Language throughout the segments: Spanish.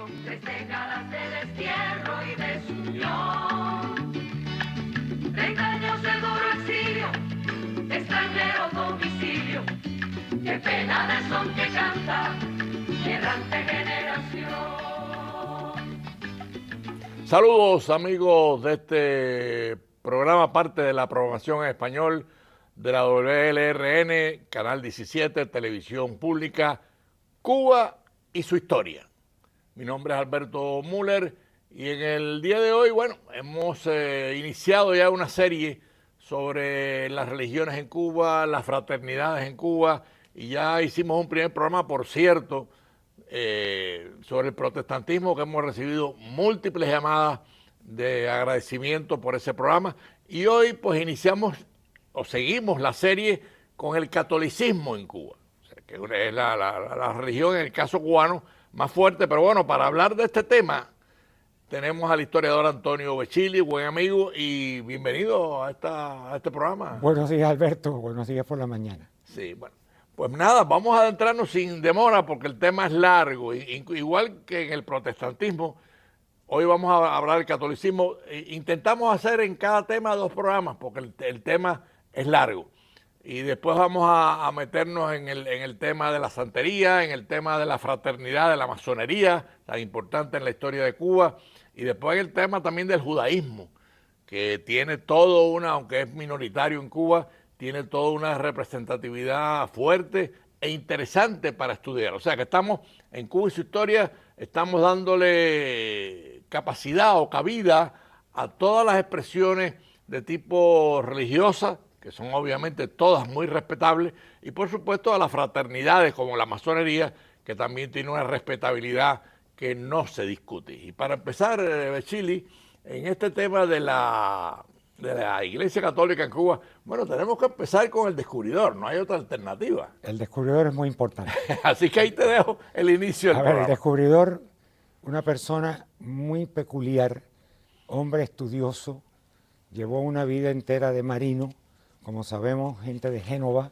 3 décadas de destierro y desunión, 30 años de duro exilio, extranjero domicilio, qué pena de son que canta mi errante generación. Saludos amigos de este programa, parte de la programación en español de la WLRN, Canal 17, Televisión Pública, Cuba y su historia. Mi nombre es Alberto Müller y en el día de hoy, bueno, hemos iniciado ya una serie sobre las religiones en Cuba, las fraternidades en Cuba, y ya hicimos un primer programa, por cierto, sobre el protestantismo, que hemos recibido múltiples llamadas de agradecimiento por ese programa, y hoy pues iniciamos o seguimos la serie con el catolicismo en Cuba, o sea, que es la religión en el caso cubano más fuerte. Pero bueno, para hablar de este tema tenemos al historiador Antonio Becchili, buen amigo, y bienvenido a este programa. Buenos días, Alberto, buenos días por la mañana. Sí, bueno. Pues nada, vamos a adentrarnos sin demora porque el tema es largo. Igual que en el protestantismo, hoy vamos a hablar del catolicismo. Intentamos hacer en cada tema 2 programas porque el tema es largo. Y después vamos a meternos en el tema de la santería, en el tema de la fraternidad, de la masonería, tan importante en la historia de Cuba. Y después en el tema también del judaísmo, que tiene todo aunque es minoritario en Cuba, tiene toda una representatividad fuerte e interesante para estudiar. O sea que estamos en Cuba y su historia, estamos dándole capacidad o cabida a todas las expresiones de tipo religiosa, que son obviamente todas muy respetables, y por supuesto a las fraternidades como la masonería, que también tiene una respetabilidad que no se discute. Y para empezar, Becchili, en este tema de la Iglesia Católica en Cuba, bueno, tenemos que empezar con el descubridor, no hay otra alternativa. El descubridor es muy importante. Así que ahí te dejo el inicio del programa. El descubridor, una persona muy peculiar, hombre estudioso, llevó una vida entera de marino, como sabemos, gente de Génova,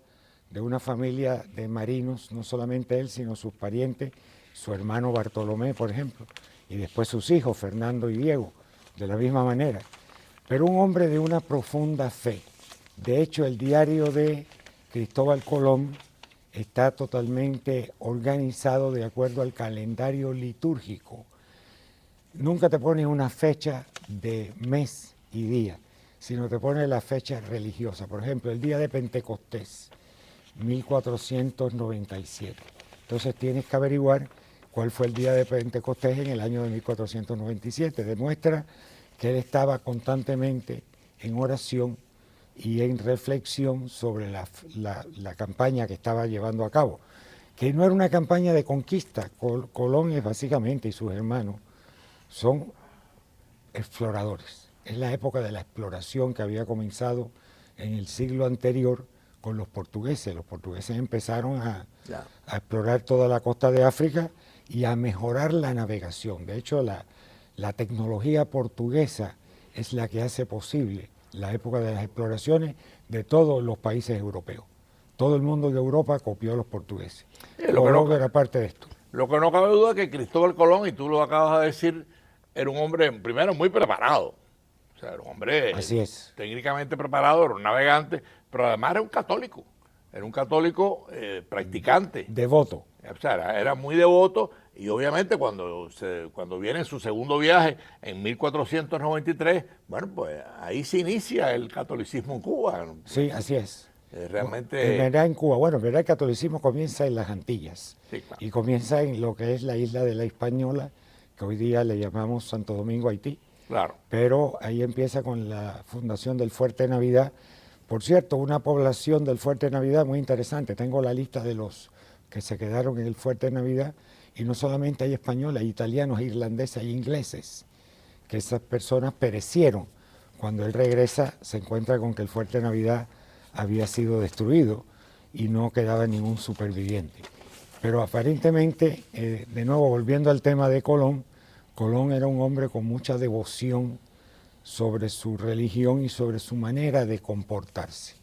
de una familia de marinos, no solamente él, sino sus parientes, su hermano Bartolomé, por ejemplo, y después sus hijos, Fernando y Diego, de la misma manera. Pero un hombre de una profunda fe. De hecho, el diario de Cristóbal Colón está totalmente organizado de acuerdo al calendario litúrgico. Nunca te pone una fecha de mes y día, sino te pone la fecha religiosa. Por ejemplo, el día de Pentecostés, 1497. Entonces tienes que averiguar cuál fue el día de Pentecostés en el año de 1497. Demuestra que él estaba constantemente en oración y en reflexión sobre la campaña que estaba llevando a cabo, que no era una campaña de conquista. Colón es básicamente, y sus hermanos, son exploradores. Es la época de la exploración que había comenzado en el siglo anterior con los portugueses. Los portugueses empezaron a explorar toda la costa de África y a mejorar la navegación. De hecho, la tecnología portuguesa es la que hace posible la época de las exploraciones de todos los países europeos. Todo el mundo de Europa copió a los portugueses. Colón era parte de esto. Lo que no cabe duda es que Cristóbal Colón, y tú lo acabas de decir, era un hombre, primero, muy preparado. O sea, era un hombre técnicamente preparado, era un navegante, pero además era un católico. Era un católico practicante. Devoto. O sea, era muy devoto, y obviamente cuando viene en su segundo viaje en 1493, bueno, pues ahí se inicia el catolicismo en Cuba. Sí, así es. Realmente... En verdad en Cuba, bueno, en verdad el catolicismo comienza en las Antillas, sí, claro, y comienza en lo que es la isla de la Hispaniola, que hoy día le llamamos Santo Domingo, Haití. Claro. Pero ahí empieza con la fundación del Fuerte Navidad. Por cierto, una población del Fuerte Navidad muy interesante. Tengo la lista de los que se quedaron en el Fuerte Navidad, y no solamente hay españoles, hay italianos, irlandeses, hay ingleses, que esas personas perecieron. Cuando él regresa se encuentra con que el Fuerte Navidad había sido destruido y no quedaba ningún superviviente. Pero aparentemente, de nuevo volviendo al tema de Colón, Colón era un hombre con mucha devoción sobre su religión y sobre su manera de comportarse.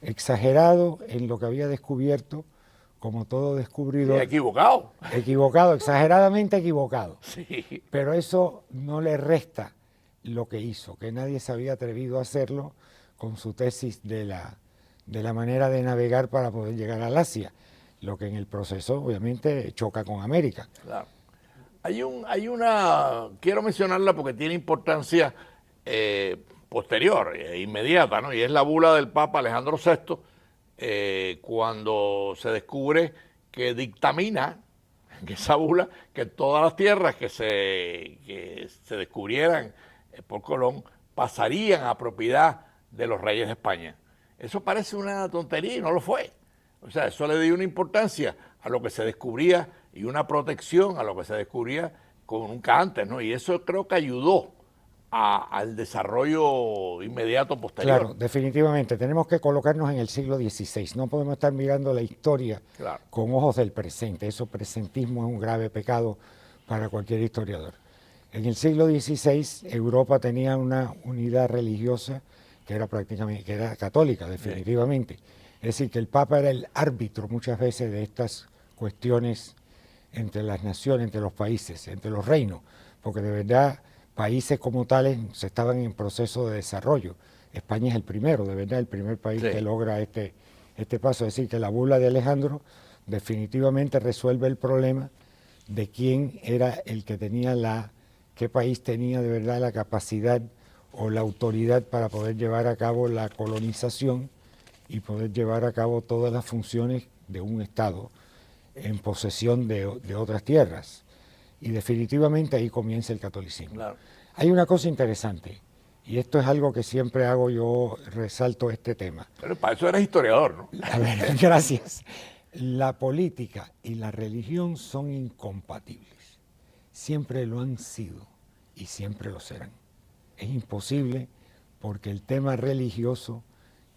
Exagerado en lo que había descubierto, como todo descubridor. Equivocado. Equivocado, exageradamente equivocado. Sí. Pero eso no le resta lo que hizo, que nadie se había atrevido a hacerlo con su tesis de la manera de navegar para poder llegar al Asia, lo que en el proceso obviamente choca con América. Claro. Hay una, quiero mencionarla porque tiene importancia posterior, inmediata, ¿no? Y es la bula del Papa Alejandro VI, cuando se descubre que dictamina, que esa bula, que todas las tierras que se descubrieran por Colón pasarían a propiedad de los reyes de España. Eso parece una tontería y no lo fue. O sea, eso le dio una importancia a lo que se descubría y una protección a lo que se descubría como nunca antes, ¿no? Y eso creo que ayudó al desarrollo inmediato posterior. Claro, definitivamente. Tenemos que colocarnos en el siglo XVI. No podemos estar mirando la historia con ojos del presente. Eso presentismo es un grave pecado para cualquier historiador. En el siglo XVI, Europa tenía una unidad religiosa que era prácticamente, que era católica, definitivamente. Es decir, que el Papa era el árbitro muchas veces de estas cuestiones entre las naciones, entre los países, entre los reinos, porque de verdad países como tales se estaban en proceso de desarrollo. España es el primero, de verdad, el primer país que logra este paso. Es decir, que la bula de Alejandro definitivamente resuelve el problema de quién era el que tenía qué país tenía de verdad la capacidad o la autoridad para poder llevar a cabo la colonización y poder llevar a cabo todas las funciones de un Estado en posesión de otras tierras. Y definitivamente ahí comienza el catolicismo. Claro. Hay una cosa interesante, y esto es algo que siempre hago, yo resalto este tema. Pero para eso eres historiador, ¿no? A ver, gracias. La política y la religión son incompatibles. Siempre lo han sido y siempre lo serán. Es imposible porque el tema religioso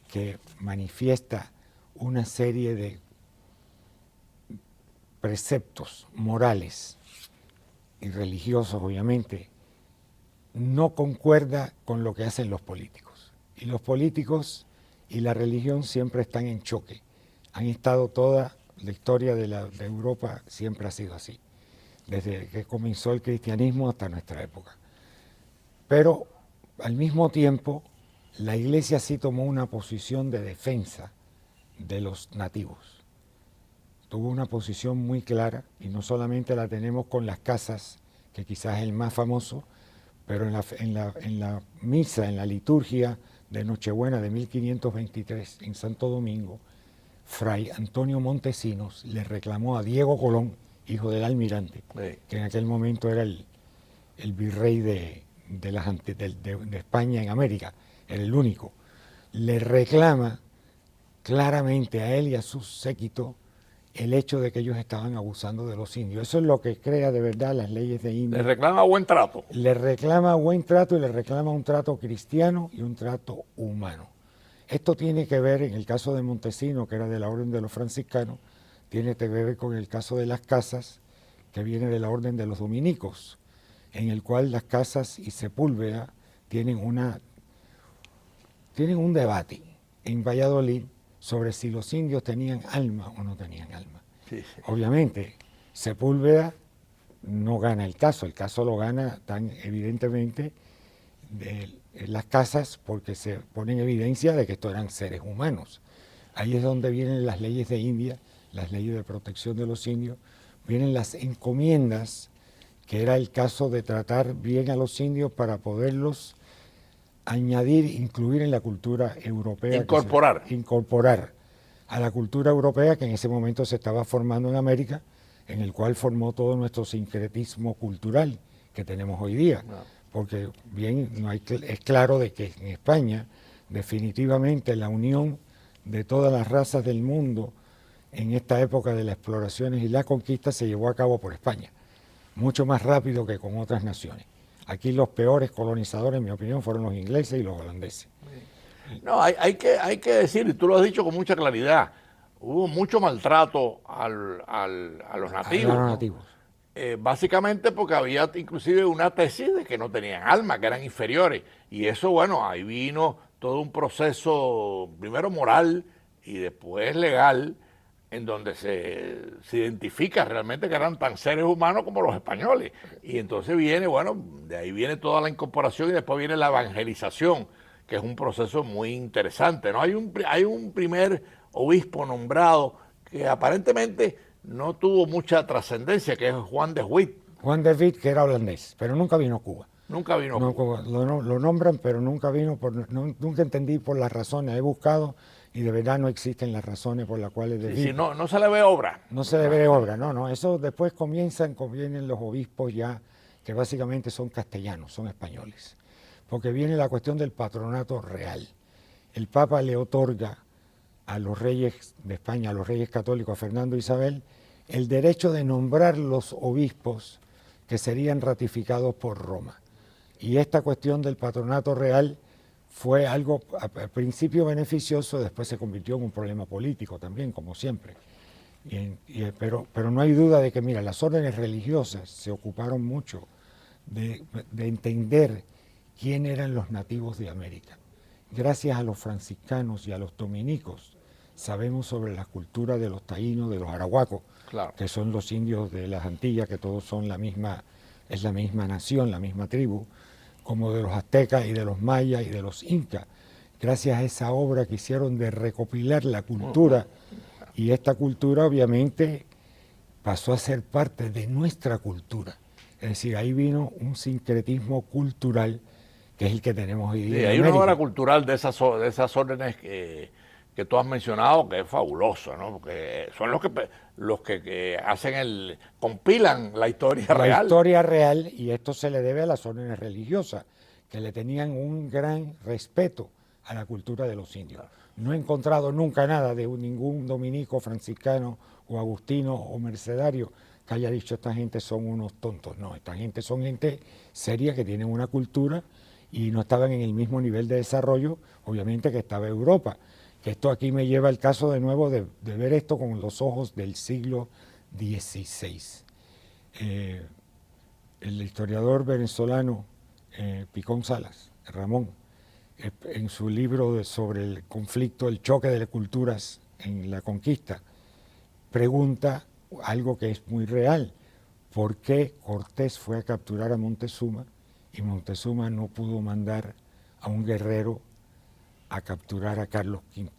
que manifiesta una serie de preceptos morales y religiosos, obviamente, no concuerda con lo que hacen los políticos. Y los políticos y la religión siempre están en choque. Han estado toda la historia de Europa, siempre ha sido así, desde que comenzó el cristianismo hasta nuestra época. Pero al mismo tiempo, la Iglesia sí tomó una posición de defensa de los nativos. Tuvo una posición muy clara, y no solamente la tenemos con las casas, que quizás es el más famoso, pero en la misa, en la liturgia de Nochebuena de 1523 en Santo Domingo, Fray Antonio Montesinos le reclamó a Diego Colón, hijo del almirante, que en aquel momento era el virrey de España en América, era el único, le reclama claramente a él y a su séquito el hecho de que ellos estaban abusando de los indios. Eso es lo que crea de verdad las leyes de India. Le reclama buen trato. Le reclama buen trato y le reclama un trato cristiano y un trato humano. Esto tiene que ver, en el caso de Montesinos, que era de la orden de los franciscanos, tiene que ver con el caso de las casas, que viene de la orden de los dominicos, en el cual las casas y Sepúlveda tienen un debate en Valladolid sobre si los indios tenían alma o no tenían alma. Sí. Obviamente, Sepúlveda no gana el caso lo gana tan evidentemente de las casas porque se pone en evidencia de que estos eran seres humanos. Ahí es donde vienen las leyes de India, las leyes de protección de los indios, vienen las encomiendas, que era el caso de tratar bien a los indios para poderlos añadir, incluir en la cultura europea. Incorporar a la cultura europea que en ese momento se estaba formando en América, en el cual formó todo nuestro sincretismo cultural que tenemos hoy día. No. Porque bien es claro de que en España definitivamente la unión de todas las razas del mundo en esta época de las exploraciones y la conquista se llevó a cabo por España, mucho más rápido que con otras naciones. Aquí los peores colonizadores, en mi opinión, fueron los ingleses y los holandeses. No, hay que decir, y tú lo has dicho con mucha claridad, hubo mucho maltrato a los nativos. A los nativos. Básicamente porque había inclusive una tesis de que no tenían alma, que eran inferiores. Y eso, bueno, ahí vino todo un proceso, primero moral y después legal, en donde se identifica realmente que eran tan seres humanos como los españoles. Y entonces viene, bueno, de ahí viene toda la incorporación y después viene la evangelización, que es un proceso muy interesante, ¿no? Hay un primer obispo nombrado que aparentemente no tuvo mucha trascendencia, que es Juan de Witt. Juan de Witt, que era holandés, pero nunca vino a Cuba. Nunca vino No, a Cuba. lo nombran, pero nunca vino, nunca entendí por las razones, he buscado y de verdad no existen las razones por las cuales de Sí, Witt sí, no se le ve obra. no se le ve obra, no, eso después vienen los obispos ya, que básicamente son castellanos, son españoles, porque viene la cuestión del patronato real. El Papa le otorga a los reyes de España, a los reyes católicos, a Fernando e Isabel, el derecho de nombrar los obispos que serían ratificados por Roma. Y esta cuestión del patronato real fue algo al principio beneficioso, después se convirtió en un problema político también, como siempre. Pero no hay duda de que, mira, las órdenes religiosas se ocuparon mucho de entender quién eran los nativos de América. Gracias a los franciscanos y a los dominicos sabemos sobre la cultura de los taínos, de los arahuacos, Claro. que son los indios de las Antillas, que todos son es la misma nación, la misma tribu, como de los aztecas y de los mayas y de los incas. Gracias a esa obra que hicieron de recopilar la cultura, y esta cultura obviamente pasó a ser parte de nuestra cultura. Es decir, ahí vino un sincretismo cultural que es el que tenemos hoy día. Sí, en hay una América. obra cultural de esas órdenes que tú has mencionado que es fabulosa, ¿no? Porque son los que compilan la historia real. La historia real, y esto se le debe a las órdenes religiosas, que le tenían un gran respeto a la cultura de los indios. No he encontrado nunca nada de ningún dominico, franciscano o agustino o mercedario que haya dicho esta gente son unos tontos. No, esta gente son gente seria que tienen una cultura y no estaban en el mismo nivel de desarrollo, obviamente, que estaba Europa. Que esto aquí me lleva al caso de nuevo de ver esto con los ojos del siglo XVI. El historiador venezolano Picón Salas, Ramón, en su libro sobre el conflicto, el choque de las culturas en la conquista, pregunta algo que es muy real: ¿por qué Cortés fue a capturar a Montezuma y Montezuma no pudo mandar a un guerrero a capturar a Carlos V?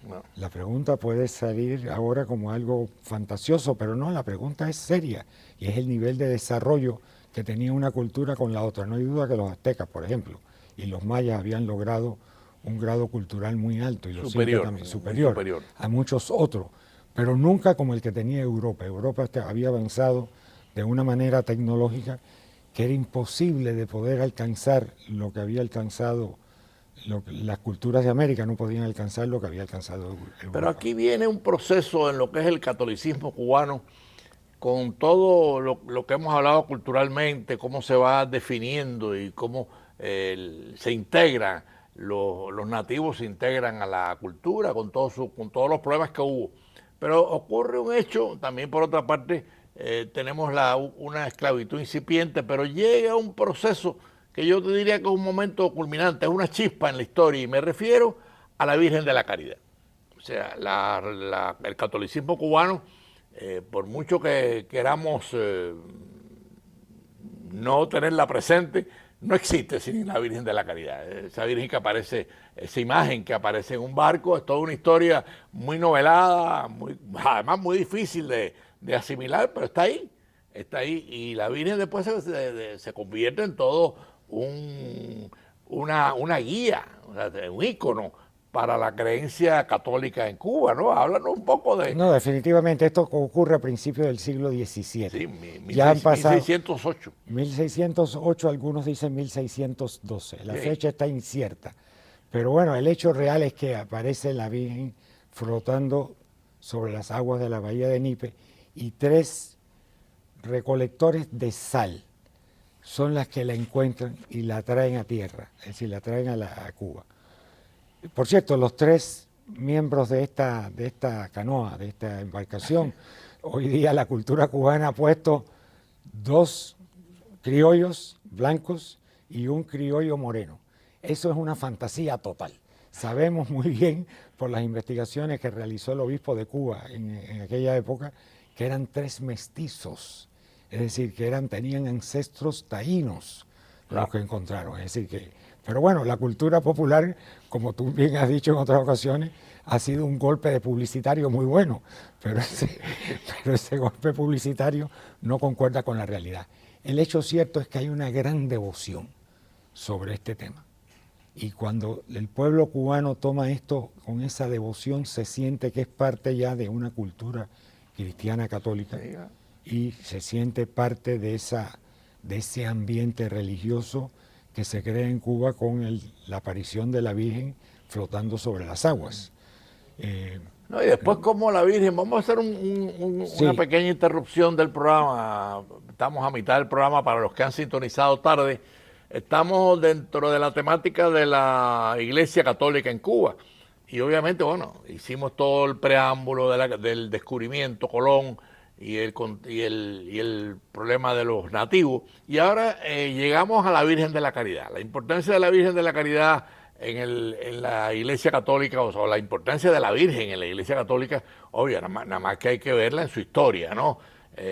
No. La pregunta puede salir ahora como algo fantasioso, pero no, la pregunta es seria, y es el nivel de desarrollo que tenía una cultura con la otra. No hay duda que los aztecas, por ejemplo, y los mayas habían logrado un grado cultural muy alto, y los incas también, superior a muchos otros, pero nunca como el que tenía Europa. Europa había avanzado de una manera tecnológica que era imposible de poder alcanzar lo que había alcanzado. Las culturas de América no podían alcanzar lo que había alcanzado Europa. Pero aquí viene un proceso en lo que es el catolicismo cubano, con todo lo que hemos hablado culturalmente, cómo se va definiendo y cómo se integran, los nativos se integran a la cultura con todos los problemas que hubo. Pero ocurre un hecho, también por otra parte, tenemos una esclavitud incipiente, pero llega un proceso que yo te diría que es un momento culminante, es una chispa en la historia, y me refiero a la Virgen de la Caridad. O sea, el catolicismo cubano, por mucho que queramos no tenerla presente, no existe sin la Virgen de la Caridad. Esa Virgen que aparece, esa imagen que aparece en un barco, es toda una historia muy novelada, además muy difícil de asimilar, pero está ahí, y la Virgen después se convierte en todo una guía, o sea, un ícono para la creencia católica en Cuba, ¿no? Háblanos un poco de... No, definitivamente, esto ocurre a principios del siglo XVII. Sí, ya han pasado 1608. 1608, algunos dicen 1612, la Sí. fecha está incierta. Pero bueno, el hecho real es que aparece la Virgen flotando sobre las aguas de la bahía de Nipe, y 3 recolectores de sal son las que la encuentran y la traen a tierra, es decir, la traen a Cuba. Por cierto, los 3 miembros de esta canoa, de esta embarcación, hoy día la cultura cubana ha puesto 2 criollos blancos y un criollo moreno. Eso es una fantasía total. sabemos muy bien por las investigaciones que realizó el obispo de Cuba en aquella época, que eran 3 mestizos, es decir, que tenían ancestros taínos los que encontraron. Es decir, que, pero bueno, la cultura popular, como tú bien has dicho en otras ocasiones, ha sido un golpe de publicitario muy bueno, pero ese golpe publicitario no concuerda con la realidad. El hecho cierto es que hay una gran devoción sobre este tema. Y cuando el pueblo cubano toma esto con esa devoción, se siente que es parte ya de una cultura cristiana católica y se siente parte de ese ambiente religioso que se crea en Cuba con la aparición de la Virgen flotando sobre las aguas. No, y después como la Virgen, vamos a hacer una pequeña interrupción del programa, estamos a mitad del programa para los que han sintonizado tarde, estamos dentro de la temática de la Iglesia Católica en Cuba y obviamente, bueno, hicimos todo el preámbulo del descubrimiento, Colón y el problema de los nativos y ahora llegamos a la Virgen de la Caridad, la importancia de la Virgen de la Caridad en la Iglesia Católica, o la importancia de la Virgen en la Iglesia Católica, obvio, nada más que hay que verla en su historia, ¿no?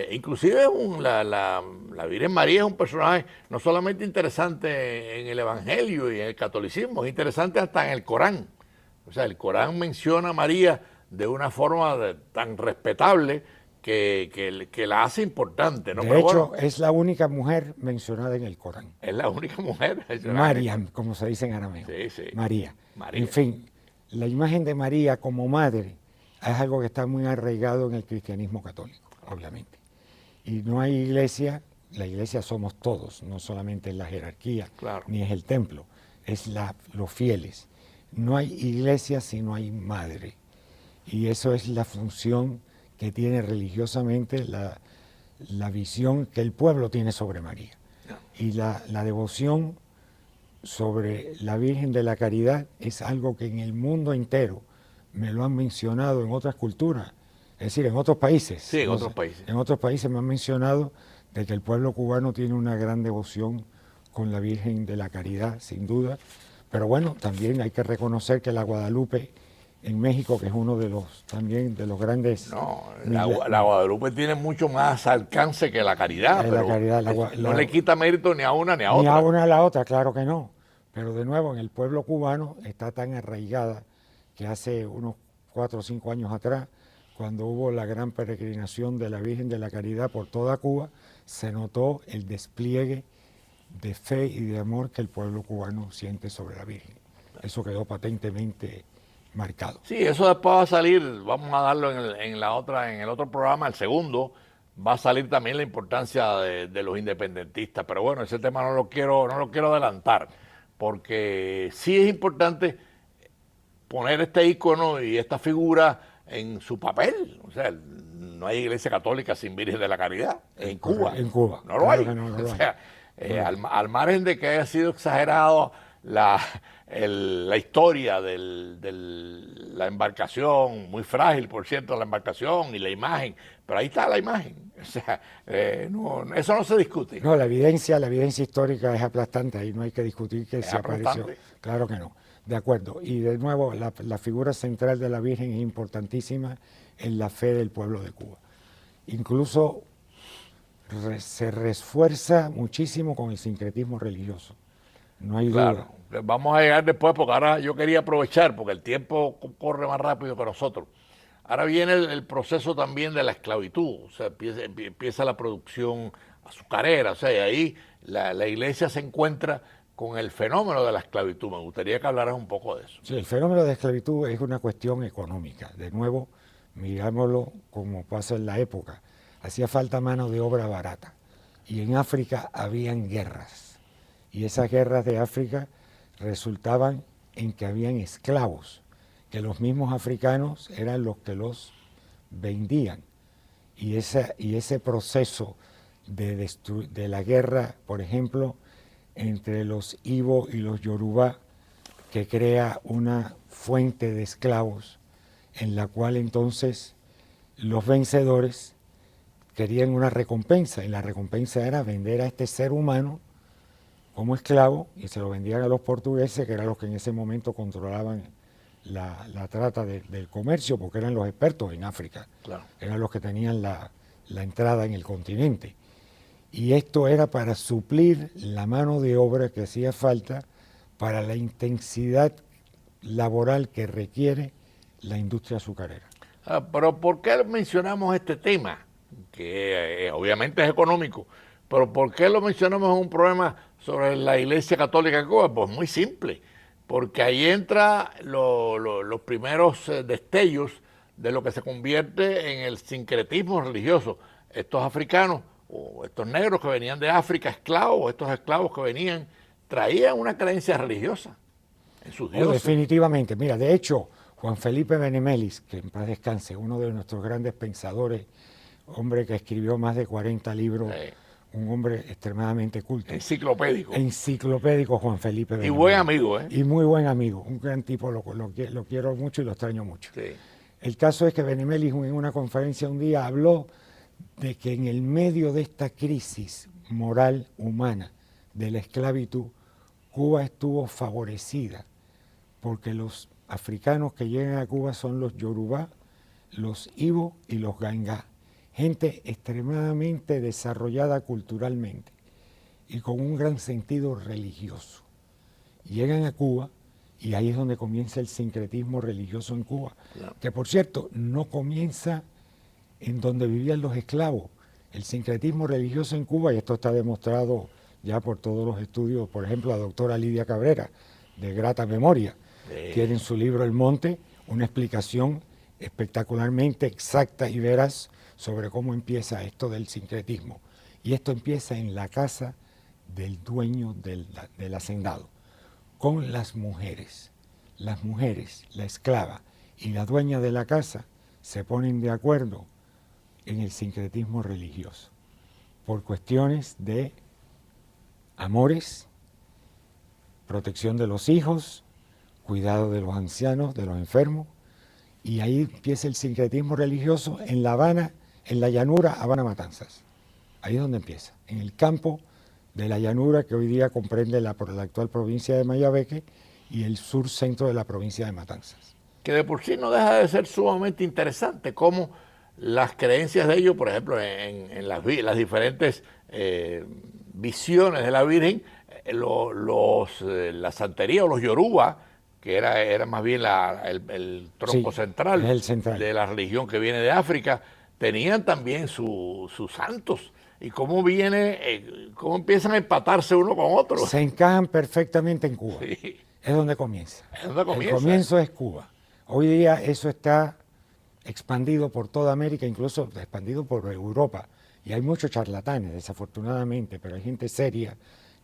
Inclusive la Virgen María es un personaje no solamente interesante en el Evangelio y en el catolicismo, es interesante hasta en el Corán. O sea, el Corán menciona a María de una forma tan respetable que la hace importante, ¿no? De hecho, es la única mujer mencionada en el Corán. Es la única mujer. Mariam, como se dice en arameo. Sí, sí. María. En fin, la imagen de María como madre es algo que está muy arraigado en el cristianismo católico, obviamente. Y no hay iglesia, la iglesia somos todos, no solamente es la jerarquía, ni es el templo, es los fieles. No hay iglesia si no hay madre. Y eso es la función que tiene religiosamente la visión que el pueblo tiene sobre María. Y la devoción sobre la Virgen de la Caridad es algo que en el mundo entero me lo han mencionado en otras culturas, es decir, en otros países. Sí, en otros países. En otros países me han mencionado de que el pueblo cubano tiene una gran devoción con la Virgen de la Caridad, sin duda. Pero bueno, también hay que reconocer que la Guadalupe en México, que es uno de los también de los grandes... No, la Guadalupe tiene mucho más alcance que la Caridad, pero no le quita mérito ni a una ni a otra. Ni a una ni a la otra, claro que no. Pero de nuevo, en el pueblo cubano está tan arraigada que hace unos 4 o 5 años atrás, cuando hubo la gran peregrinación de la Virgen de la Caridad por toda Cuba, se notó el despliegue de fe y de amor que el pueblo cubano siente sobre la Virgen. Eso quedó patentemente marcado. Sí, eso después va a salir, vamos a darlo en el otro programa, el segundo, va a salir también la importancia de los independentistas, pero bueno, ese tema no lo quiero adelantar, porque sí es importante poner este ícono y esta figura en su papel. O sea, no hay iglesia católica sin Virgen de la Caridad en Cuba. En Cuba. No lo hay. O sea, al margen de que haya sido exagerado la historia de la embarcación, muy frágil, por cierto, la embarcación y la imagen, pero ahí está la imagen. O sea, eso no se discute. No, la evidencia histórica es aplastante, ahí no hay que discutir que se apareció. Claro que no. De acuerdo. Y de nuevo, la figura central de la Virgen es importantísima en la fe del pueblo de Cuba. Incluso se refuerza muchísimo con el sincretismo religioso. No hay duda. Claro, vamos a llegar después porque ahora yo quería aprovechar porque el tiempo corre más rápido que nosotros. Ahora viene el proceso también de la esclavitud, o sea, empieza la producción azucarera, o sea, y ahí la iglesia se encuentra con el fenómeno de la esclavitud. Me gustaría que hablaras un poco de eso. Sí, el fenómeno de esclavitud es una cuestión económica. De nuevo, mirámoslo como pasa en la época. Hacía falta mano de obra barata. Y en África habían guerras. Y esas guerras de África resultaban en que habían esclavos, que los mismos africanos eran los que los vendían. Y ese proceso de la guerra, por ejemplo, entre los Ibo y los Yorubá, que crea una fuente de esclavos en la cual entonces los vencedores querían una recompensa, y la recompensa era vender a este ser humano como esclavos y se los vendían a los portugueses, que eran los que en ese momento controlaban la trata del comercio, porque eran los expertos en África, Claro. eran los que tenían la entrada en el continente. Y esto era para suplir la mano de obra que hacía falta para la intensidad laboral que requiere la industria azucarera. Pero ¿por qué mencionamos este tema? Que obviamente es económico, pero ¿por qué lo mencionamos en un problema sobre la Iglesia Católica en Cuba? Pues muy simple, porque ahí entra los primeros destellos de lo que se convierte en el sincretismo religioso. Estos africanos o estos negros que venían de África, esclavos, estos esclavos que venían, traían una creencia religiosa en sus dioses. Definitivamente. Mira, de hecho, Juan Felipe Benemelis, que en paz descanse, uno de nuestros grandes pensadores, hombre que escribió más de 40 libros, un hombre extremadamente culto. Enciclopédico. Enciclopédico Juan Felipe Benemelis. Y buen amigo, ¿eh? Y muy buen amigo, un gran tipo, lo quiero mucho y lo extraño mucho. Sí. El caso es que Benemelis en una conferencia un día habló de que en el medio de esta crisis moral humana de la esclavitud, Cuba estuvo favorecida porque los africanos que llegan a Cuba son los Yorubá, los Ibo y los Gangá, gente extremadamente desarrollada culturalmente y con un gran sentido religioso. Llegan a Cuba y ahí es donde comienza el sincretismo religioso en Cuba, Claro. que por cierto no comienza en donde vivían los esclavos. El sincretismo religioso en Cuba, y esto está demostrado ya por todos los estudios, por ejemplo, la doctora Lidia Cabrera, de grata memoria, tiene en su libro El Monte una explicación espectacularmente exacta y veraz sobre cómo empieza esto del sincretismo. Y esto empieza en la casa del dueño del hacendado, con las mujeres. Las mujeres, la esclava y la dueña de la casa se ponen de acuerdo en el sincretismo religioso, por cuestiones de amores, protección de los hijos, cuidado de los ancianos, de los enfermos, y ahí empieza el sincretismo religioso en La Habana, en la llanura Habana Matanzas. Ahí es donde empieza, en el campo de la llanura que hoy día comprende la actual provincia de Mayabeque y el sur centro de la provincia de Matanzas. Que de por sí no deja de ser sumamente interesante cómo las creencias de ellos, por ejemplo, en las diferentes visiones de la Virgen, la santería o los yoruba, que era más bien el tronco central de la religión que viene de África, tenían también sus santos. Y cómo empiezan a empatarse uno con otro. Se encajan perfectamente en Cuba. Sí. Es donde comienza. Es donde comienza. El comienzo es Cuba. Hoy día eso está expandido por toda América, incluso expandido por Europa. Y hay muchos charlatanes, desafortunadamente, pero hay gente seria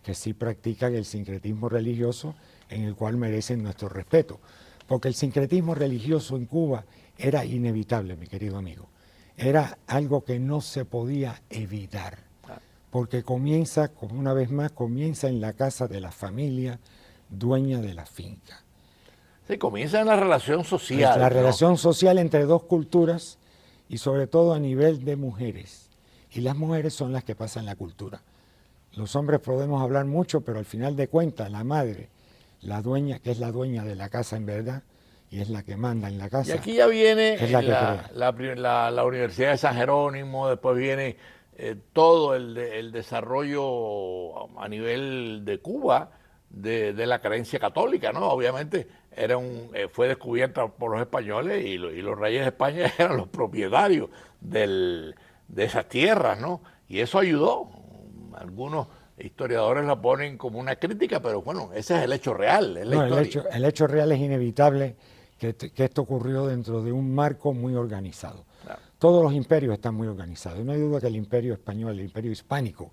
que sí practican el sincretismo religioso, en el cual merecen nuestro respeto. Porque el sincretismo religioso en Cuba era inevitable, mi querido amigo. Era algo que no se podía evitar. Porque comienza, como una vez más, comienza en la casa de la familia dueña de la finca. Sí, comienza en la relación social. La relación social entre dos culturas y sobre todo a nivel de mujeres. Y las mujeres son las que pasan la cultura. Los hombres podemos hablar mucho, pero al final de cuentas la madre, la dueña, que es la dueña de la casa en verdad, y es la que manda en la casa. Y aquí ya viene la Universidad de San Jerónimo, después viene todo el desarrollo a nivel de Cuba de la creencia católica, ¿no? Obviamente fue descubierta por los españoles y los reyes de España eran los propietarios de esas tierras, ¿no? Y eso ayudó. Algunos historiadores la ponen como una crítica, pero bueno, ese es el hecho real, es la historia. El hecho real es inevitable que esto ocurrió dentro de un marco muy organizado. Claro. Todos los imperios están muy organizados. No hay duda que el imperio español, el imperio hispánico,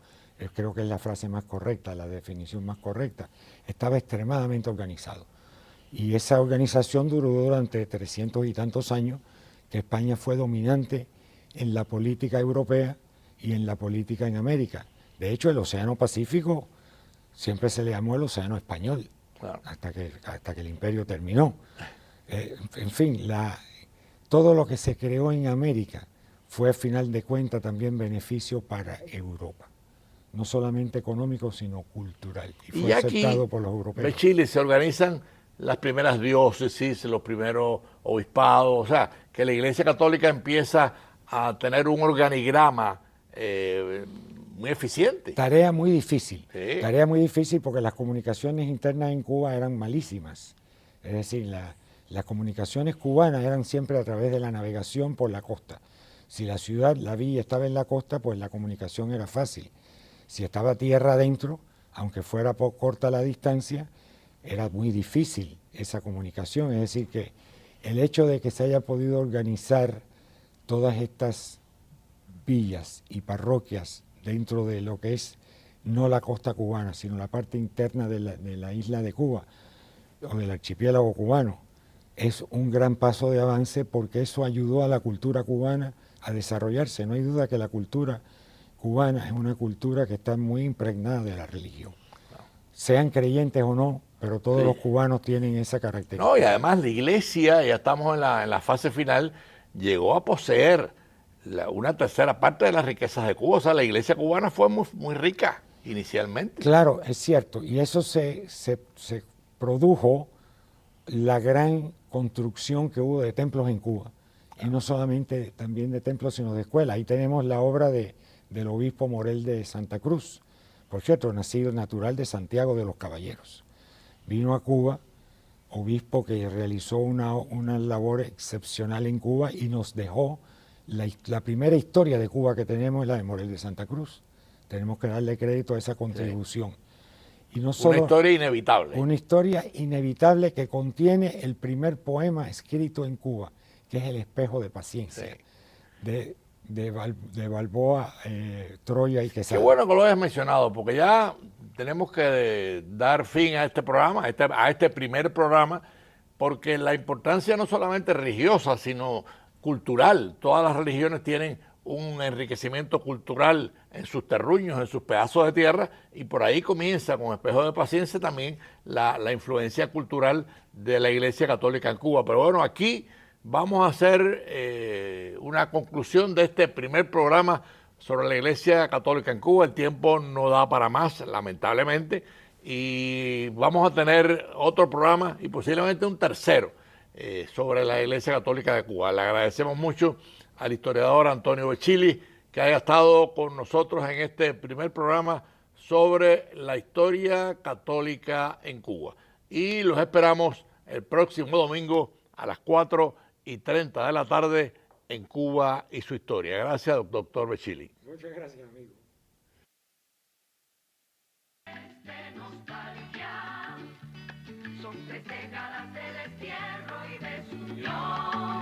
creo que es la frase más correcta, la definición más correcta, estaba extremadamente organizado. Y esa organización duró durante 300 y tantos años, que España fue dominante en la política europea y en la política en América. De hecho, el Océano Pacífico siempre se le llamó el Océano Español, claro, hasta que el imperio terminó. En fin, todo lo que se creó en América fue, al final de cuentas, también beneficio para Europa. no solamente económico, sino cultural. Y Y fue ya aquí, aceptado por los europeos. en Chile se organizan las primeras diócesis, los primeros obispados, o sea, que la Iglesia Católica empieza a tener un organigrama muy eficiente. Tarea muy difícil, Sí. tarea muy difícil porque las comunicaciones internas en Cuba eran malísimas. Es decir, las comunicaciones cubanas eran siempre a través de la navegación por la costa. Si la ciudad, la villa estaba en la costa, pues la comunicación era fácil. Si estaba tierra adentro, aunque fuera corta la distancia, era muy difícil esa comunicación. Es decir, que el hecho de que se haya podido organizar todas estas villas y parroquias dentro de lo que es no la costa cubana, sino la parte interna de la isla de Cuba o del archipiélago cubano, es un gran paso de avance porque eso ayudó a la cultura cubana a desarrollarse. No hay duda que la cultura cubana es una cultura que está muy impregnada de la religión. Sean creyentes o no, pero todos los cubanos tienen esa característica. No, y además la Iglesia, ya estamos en la fase final, llegó a poseer una tercera parte de las riquezas de Cuba. O sea, la Iglesia cubana fue muy rica inicialmente. Claro, es cierto, y eso se produjo la gran construcción que hubo de templos en Cuba, y no solamente también de templos, sino de escuelas. Ahí tenemos la obra del obispo Morel de Santa Cruz, por cierto, nacido natural de Santiago de los Caballeros. Vino a Cuba, obispo que realizó una labor excepcional en Cuba y nos dejó la primera historia de Cuba que tenemos es la de Morel de Santa Cruz. Tenemos que darle crédito a esa contribución. Y no solo, una historia inevitable. Una historia inevitable que contiene el primer poema escrito en Cuba, que es El espejo de paciencia, de Balboa, Troya y Quesada. Qué bueno que lo hayas mencionado, porque ya tenemos que dar fin a este programa, a este primer programa, porque la importancia no solamente religiosa, sino cultural. Todas las religiones tienen un enriquecimiento cultural en sus terruños, en sus pedazos de tierra, y por ahí comienza con Espejo de Paciencia también la influencia cultural de la Iglesia Católica en Cuba. Pero bueno, aquí vamos a hacer una conclusión de este primer programa sobre la Iglesia Católica en Cuba. El tiempo no da para más, lamentablemente, y vamos a tener otro programa y posiblemente un tercero sobre la Iglesia Católica de Cuba. Le agradecemos mucho al historiador Antonio Becchili que haya estado con nosotros en este primer programa sobre la historia católica en Cuba. Y los esperamos el próximo domingo a las 4:30 de la tarde en Cuba y su historia. Gracias, doctor Becchili. Muchas gracias, amigo. De nostalgia, son 3 décadas de destierro y desunión.